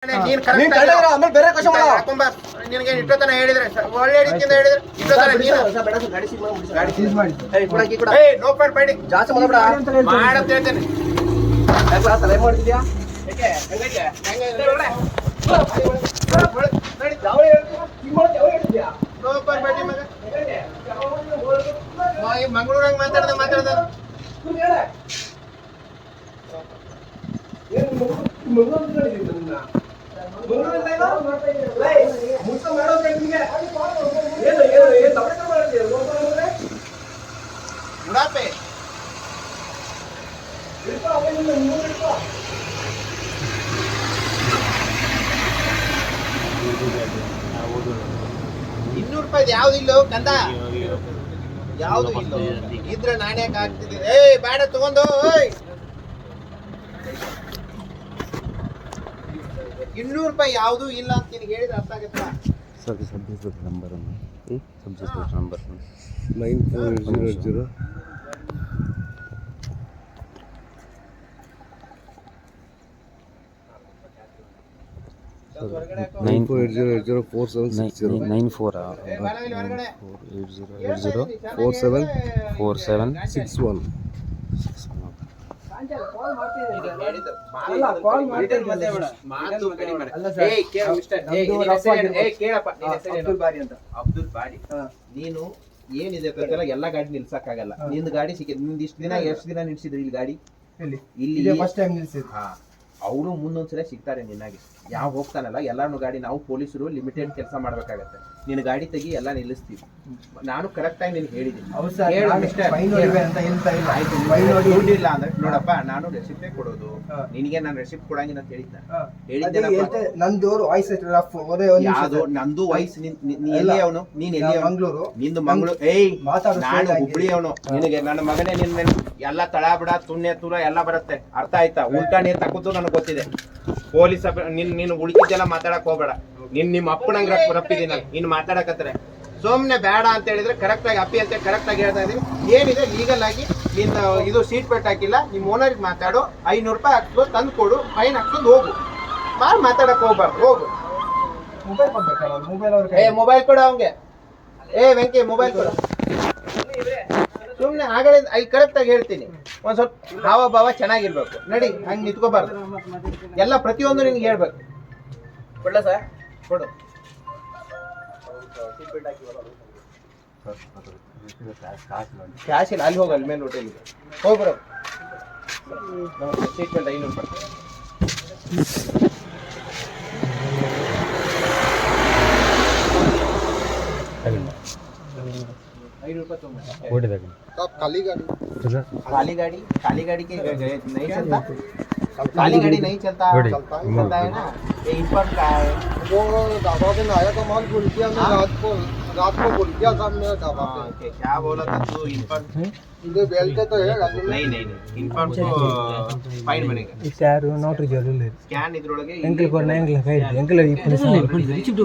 ನೀನ್ ಆಮೇಲೆ ಬೇರೆ ಕ್ವಶನ್ ಮಾಡೋ ನಿನಗೆ ಇಟ್ಟೋತನ ಹೇಳಿದ್ರೆ ಒಳ್ಳೆ ರೀತಿಯಿಂದ ಹೇಳಿದ್ರೆ ಇಟ್ಟೋತನ ನೋ ಪಾಯಿಂಟ್ ಬೇಡಿ ಜಾಸ್ತಿ ಮಾಡಂತ ಹೇಳ್ತೇನೆ. ತಲೆ ಮಾಡ್ತಿದ್ಯಾ ಮಂಗಳೂರಾಗ ಮಾತಾಡ್ದ ಉಡಾಪೆ $200 ಯಾವ್ದು ಇಲ್ಲ ಕಂದ, ಯಾವ್ದು ಇಲ್ಲ ಇದ್ರೆ ನಾಣ್ಯಕ್ಕೆ ಹಾಕ್ತಿದ್ದೀನಿ. ಬೇಡ ತಗೊಂಡು $200 ಯಾವುದು ಇಲ್ಲ ಅಂತ ನಿನಗೆ ಹೇಳಿದ್ರೆ ಅರ್ಥ ಆಗುತ್ತಾ? ಸಬ್ಜೆಕ್ಟ್ ನಂಬರ್ 9400 94804761 ಅಬ್ದುಲ್ ಬಾರಿ. ನೀನು ಏನಿದೆ ಎಲ್ಲ ಗಾಡಿ ನಿಲ್ಸಕ್ಕಾಗಲ್ಲ. ನಿಂದು ಗಾಡಿ ಸಿಕ್ಕಿದ್ ನಿಂದು ಇಷ್ಟು ದಿನ ಎಷ್ಟು ದಿನ ನಿಲ್ಸಿದ್ರಿ ಇಲ್ಲಿ ಗಾಡಿ? ಇಲ್ಲಿ ಫಸ್ಟ್ ಟೈಮ್ ನಿಲ್ಸಿದ್ರು. ಅವರು ಮುಂದೊಂದ್ಸಲ ಸಿಗ್ತಾರೆ ನಿನ್ನಾಗಿ. ಯಾವ ಹೋಗ್ತಾನಲ್ಲ ಎಲ್ಲಾನು ಗಾಡಿ ನಾವು ಪೊಲೀಸರು ಲಿಮಿಟೆಡ್ ಕೆಲಸ ಮಾಡ್ಬೇಕಾಗತ್ತೆ. ನಿನ್ನ ಗಾಡಿ ತೆಗಿ ಎಲ್ಲ ನಿಲ್ಲಿಸ್ತೀವಿ. ನಾನು ಕರೆಕ್ಟ್ ಟೈಮ್ ನಿನ್ಗೆ ಹೇಳಿದ್ದೀನಿ. ದುಡ್ಡಿಲ್ಲ ಅಂದ್ರೆ ನೋಡಪ್ಪ ನಾನು ರೆಸಿಪ್ಟೇ ಕೊಡೋದು, ನಿನಗೆ ನಾನು ರೆಸಿಪ್ಟ್ ಕೊಡಂಗಿಲ್ಲ ಅಂತ ಹೇಳಿದ್ದೆ. ಯಾವ್ದು ನಂದು ವಯಸ್ಸು ಎಲ್ಲಿ ಅವನು? ನೀನ್ ಎಲ್ಲಿ? ಮಂಗ್ಳೂರು. ನಿಂದು ಮಂಗ್ಳೂರು. ನಾನು ಹುಬ್ಳಿ ಅವನು. ನಿನಗೆ ನನ್ನ ಮಗನೇ ನಿನ್ನ ಎಲ್ಲ ತಳ ಬಿಡ ತುಣ್ಯ ತೂರ ಎಲ್ಲ ಬರುತ್ತೆ. ಅರ್ಥ ಆಯ್ತಾ? ಉಲ್ಟಾ ನೀರ್ ತಕ್ಕೋದು ನನಗೆ ಗೊತ್ತಿದೆ. ಪೊಲೀಸ್ ನೀನು ಉಳಿದಿದ್ದೆಲ್ಲ ಮಾತಾಡಕ್ ಹೋಗ್ಬೇಡ. ನಿಮ್ಮ ಅಪ್ಪನಂಗ್ ರಪ್ಪಿದೀನಿ ನೀನು ಮಾತಾಡಕತ್ತಾರೆ. ಸುಮ್ನೆ ಬೇಡ ಅಂತ ಹೇಳಿದ್ರೆ ಕರೆಕ್ಟ್ ಆಗಿ ಅಪ್ಪಿ ಅಂತ ಕರೆಕ್ಟ್ ಆಗಿ ಹೇಳ್ತಾ ಇದೀನಿ. ಏನಿದೆ ಲೀಗಲ್ ಆಗಿ ನಿನ್ನ ಇದು ಸೀಟ್ ಬೆಲ್ಟ್ ಹಾಕಿಲ್ಲ, ನಿಮ್ ಓನರ್ಗೆ ಮಾತಾಡು, $500 ಹಾಕ್ಸೋ ತಂದು ಕೊಡು, ಫೈನ್ ಹಾಕ್ಸೋದು ಹೋಗು. ಮಾತಾಡಕ್ ಹೋಗ್ಬಾರ್ದು, ಹೋಗು. ಮೊಬೈಲ್ ಕೊಡು ಅವಂಗೆ. ವೆಂಕಿ ಮೊಬೈಲ್ ಕೊಡು. ಸುಮ್ನೆ ಆಗಲೇ ಅಲ್ಲಿ ಕರೆಕ್ಟ್ ಆಗಿ ಹೇಳ್ತೀನಿ. ಒಂದ್ ಸ್ವಲ್ಪ ಹಾವ ಭಾವ ಚೆನ್ನಾಗಿರ್ಬೇಕು. ನಡಿ, ಹಂಗೆ ನಿಂತ್ಕೋಬಾರ್ದು. ಎಲ್ಲ ಪ್ರತಿಯೊಂದು ನಿನ್ಗೆ ಹೇಳ್ಬೇಕು. ಕೊಡ್ಲ ಸರ್? ಕೊಡು. ಕ್ಯಾಶ್ ಇಲ್ಲ, ಅಲ್ಲಿ ಹೋಗಲ್ಲ ಮೇನ್ ಹೋಟೆಲ್ಗೆ ಹೋಗಿ ಬರೋ. Seat belt $500. खाली गाड़ी के नहीं चलता. खाली गाड़ी नहीं चलता है ना. ये इन्फॉर्म का है. वो ढाबा पे आया तो माल बोल दिया रात को बोल दिया सामने ढाबा पे. क्या बोला था तू? इन्फॉर्म इधर बेल्ट तो है. नहीं इन्फॉर्म को फाइन बनेगा. ಯಾರು ನೋಟ್ರಿ ಜೊಲ್ಲ ಸ್ಕ್ಯಾನ್ ಇದ್ರೊಳಗೆ ಎಂಕಲ್ ಕೊರ್ನ ಎಂಕಲ್ ಕೈ ಎಂಕಲ್ ರಿಸಿಪ್ಟ್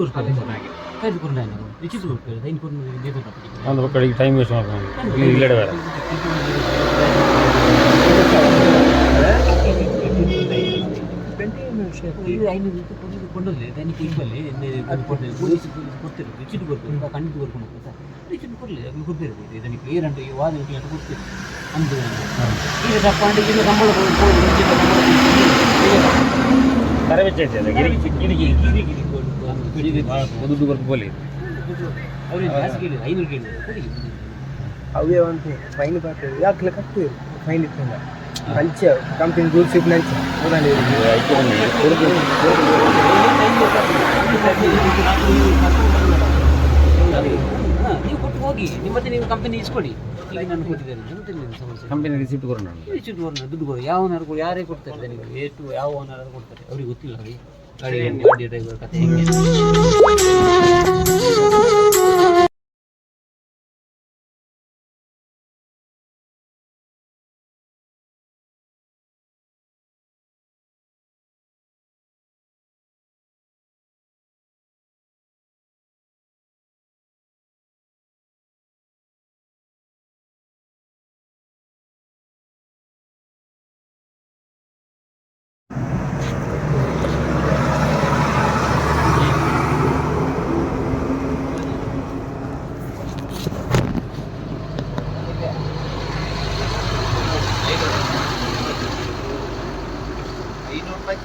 அந்த பக்கம் டைம் வேஸ்ட் பண்ணுறாங்க. இல்லைட வேறு ಇದು 500 ಕೊಂಡೋದ್ರೆ ದೈನಿಕ ಇಬ್ಬಲ್ಲಿ ಪೊಲೀಸ್ ಕೊಡ್ತಾರೆ. ರಿಸಿಪ್ಟ್ ಕೊಡ್ತಾರೆ, ಖಂಡಿತ ಬರ್ಕೊಂಡು ಹೋಗ್ತಾರೆ ಸರ್. ರಿಸಿಪ್ಟ್ ಕೊಡಲಿ ಅಲ್ಲಿ ಕೊಟ್ಟಿರ್ಬೋದು. ಇದಕ್ಕೆ ಏನಂತ ಈ ವಾದ ಅಂತ ಕೊಡ್ತೀವಿ ಅಂದು ಈಗ ತಪ್ಪಾಂಡಿಗೆ ಸಂಬಳ ದುಡ್ಡು ಬರ್ಕು ಬೋಲಿ ಅವ್ರಿಗೆ ಜಾಸ್ತಿ ಕೇಳಿದ್ರು, 500 ಕೇಳಿದ್ರು. ಕೊಡಿ ಅವೇ ಒಂದು ಫೈನ್ ಬರ್ತದೆ. ಯಾಕೆ ಕಟ್ತೀವಿ ಫೈನ್ ಇತ್ತಂಗ ಅಂಚೆ ಕಂಪನಿ ರೂಲ್ಸ್ ಇಟ್ಟು ನಂಚೆ ನೀವು ಕೊಟ್ಟು ಹೋಗಿ ಮತ್ತೆ ನೀವು ಕಂಪನಿ ಇಸ್ಕೊಳ್ಳಿ. ಈಗ ನಾನು ಕೊಟ್ಟಿದ್ದೇನೆ ಸಮಸ್ಯೆ. ಕಂಪನಿ ರಿಸಿಪ್ಟ್ ಕೊಡು. ನಾನು ರಿಸಿಪ್ಟ್ ಕೊಡು, ದುಡ್ಡು ಕೊಡು. ಯಾವ ಓನರ್ ಯಾರೇ ಕೊಡ್ತಾರೆ ನೀವು ಎಷ್ಟು ಯಾವ ಓನರ್ ಕೊಡ್ತಾರೆ ಅವ್ರಿಗೆ ಗೊತ್ತಿಲ್ಲ. ಅವ್ರಿಗೆ ಗಾಡಿ ಡ್ರೈವರ್ ಕತೆ ಹೆಂಗೆ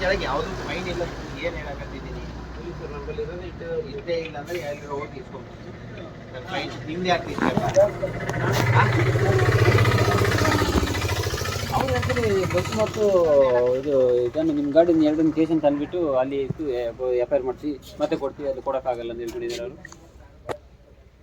ಕೆಳಗೆ ಯಾವುದು ಫೈನ್ ಇಲ್ಲ. ಏನು ಹೇಳಕತ್ತಿದ್ದೀನಿ, ಪೊಲೀಸರು ನಮ್ಮಲ್ಲಿ ಇರೋದು ಇಷ್ಟೇ ಇಲ್ಲ ಅಂದ್ರೆ ಎಲ್ಲರೂ ಹೋಗಿ ಇಸ್ಕೊಂಡು ಫೈನ್ ನಿಮ್ದು ಯಾಕೆ ಅವ್ರು ಹೇಳ್ತಾರೆ ಬಸ್ ಮತ್ತು ಇದು ಇದನ್ನು ನಿಮ್ಮ ಗಾಡಿನ ಎರಡನ್ನು ಕೇಸನ್ನು ತಂದುಬಿಟ್ಟು ಅಲ್ಲಿ ಇಟ್ಟು FIR ಮಾಡಿಸಿ ಮತ್ತೆ ಕೊಡ್ತೀವಿ, ಅದು ಕೊಡೋಕ್ಕಾಗಲ್ಲ ಅಂತ ಹೇಳ್ಕೊಂಡಿದ್ದಾರೆ ಅವರು.